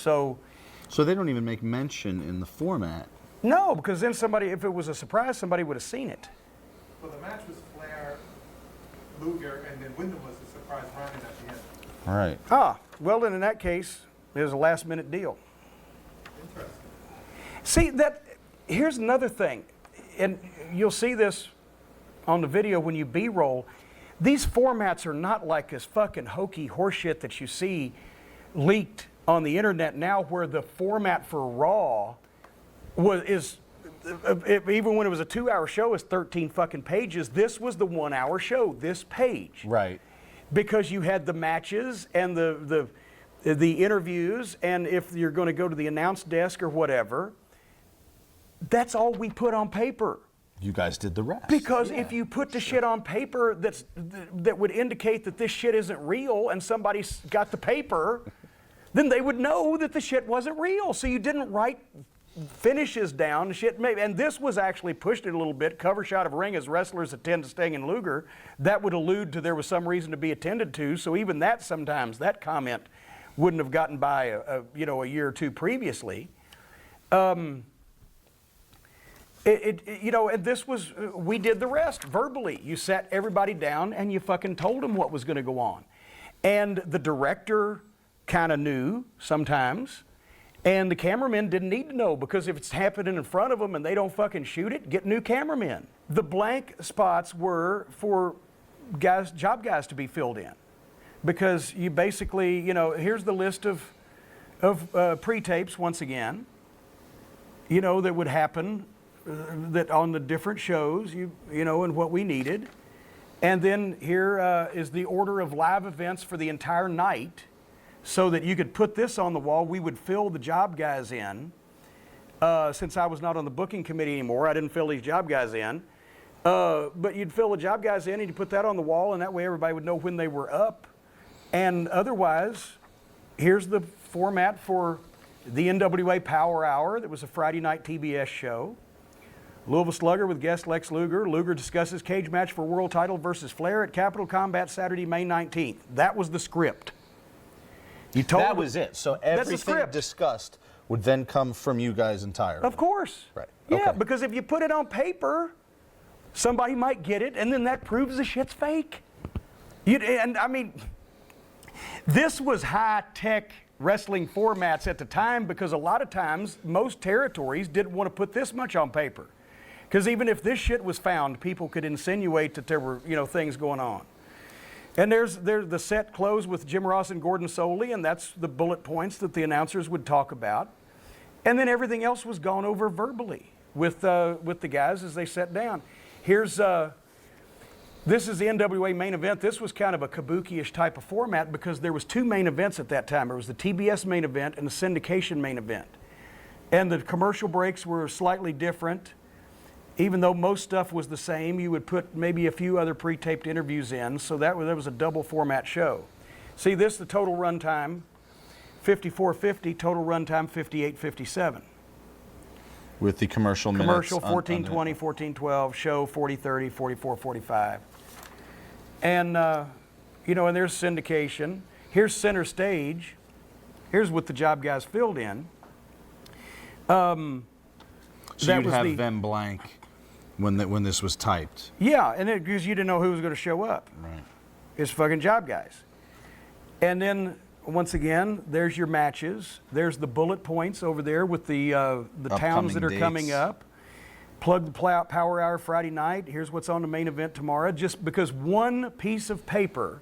So they don't even make mention in the format. No, because then somebody, if it was a surprise, somebody would have seen it. Well, the match was Flair, Luger, and then Wyndham was the surprise running at the end. All right. Ah, well then in that case, it was a last-minute deal. Interesting. See, here's another thing, and you'll see this on the video when you B-roll. These formats are not like this fucking hokey horseshit that you see leaked on the internet now, where the format for Raw even when it was a 2-hour show, is 13 fucking pages. This was the 1-hour show, this page. Right. Because you had the matches and the interviews, and if you're going to go to the announce desk or whatever, that's all we put on paper. You guys did the rest. Because if you put the shit on paper that would indicate that this shit isn't real, and somebody's got the paper, then they would know that the shit wasn't real. So you didn't write finishes down, shit maybe, and this was actually pushed it a little bit. Cover shot of ring as wrestlers attend to Sting and Luger. That would allude to there was some reason to be attended to. So even that, sometimes that comment wouldn't have gotten by a year or two previously. And this was, we did the rest verbally. You sat everybody down and you fucking told them what was going to go on. And the director kind of knew sometimes, and the cameramen didn't need to know, because if it's happening in front of them and they don't fucking shoot it, get new cameramen. The blank spots were for job guys to be filled in, because you basically, here's the list of pre-tapes once again, that would happen. That on the different shows, and what we needed. And then here is the order of live events for the entire night, so that you could put this on the wall. We would fill the job guys in. Since I was not on the booking committee anymore, I didn't fill these job guys in. But you'd fill the job guys in and you'd put that on the wall, and that way everybody would know when they were up. And otherwise, here's the format for the N.W.A. Power Hour. That was a Friday night TBS show. Louisville Slugger with guest Lex Luger. Luger discusses cage match for world title versus Flair at Capital Combat Saturday, May 19th. That was the script. That was it. So everything discussed would then come from you guys entirely. Of course. Right. Yeah, okay. Because if you put it on paper, somebody might get it, and then that proves the shit's fake. This was high-tech wrestling formats at the time, because a lot of times most territories didn't want to put this much on paper. Because even if this shit was found, people could insinuate that there were, things going on. And there's the set closed with Jim Ross and Gordon Soley, and that's the bullet points that the announcers would talk about. And then everything else was gone over verbally with the guys as they sat down. This is the N.W.A. main event. This was kind of a kabuki-ish type of format, because there was 2 main events at that time. There was the TBS main event and the syndication main event. And the commercial breaks were slightly different. Even though most stuff was the same, you would put maybe a few other pre-taped interviews in, so that was a double format show. See this, the total runtime, 54:50, total runtime 58:57. With the commercial minutes. Commercial 14:20, 14:12, show 40:30, 44:45. And, and there's syndication. Here's center stage. Here's what the job guys filled in. So you'd have them blank when this was typed. Yeah, and because you didn't know who was going to show up. Right. It's fucking job guys. And then, once again, there's your matches. There's the bullet points over there with the towns that are coming up. Plug the Power Hour Friday night. Here's what's on the main event tomorrow. Just because one piece of paper,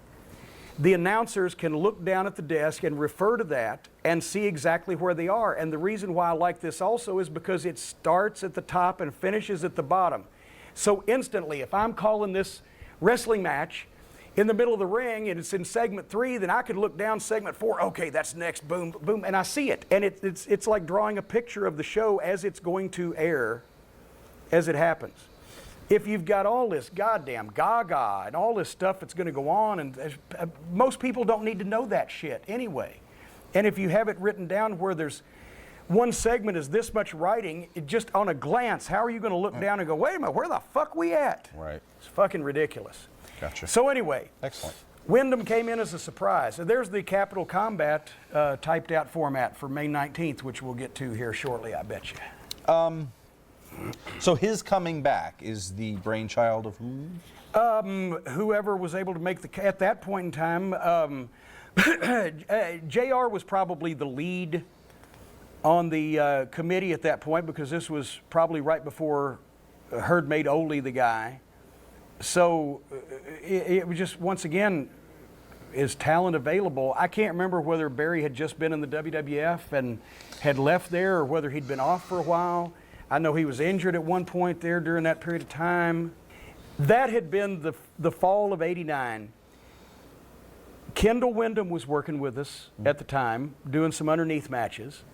the announcers can look down at the desk and refer to that and see exactly where they are. And the reason why I like this also is because it starts at the top and finishes at the bottom. So instantly, if I'm calling this wrestling match in the middle of the ring and it's in segment 3, then I could look down segment 4. Okay, that's next, boom, boom, and I see it. And it's like drawing a picture of the show as it's going to air, as it happens. If you've got all this goddamn gaga and all this stuff that's going to go on, and most people don't need to know that shit anyway. And if you have it written down where there's one segment is this much writing, just on a glance, how are you going to look down and go, wait a minute, where the fuck we at? Right. It's fucking ridiculous. Gotcha. So anyway. Excellent. Wyndham came in as a surprise. So there's the Capital Combat typed out format for May 19th, which we'll get to here shortly, I bet you. So his coming back is the brainchild of whom? Whoever was able to make at that point in time, JR was probably the lead on the committee at that point, because this was probably right before Herd made Ole the guy. So it was just, once again, is talent available? I can't remember whether Barry had just been in the WWF and had left there, or whether he'd been off for a while. I know he was injured at one point there during that period of time. That had been the fall of '89. Kendall Windham was working with us at the time, doing some underneath matches.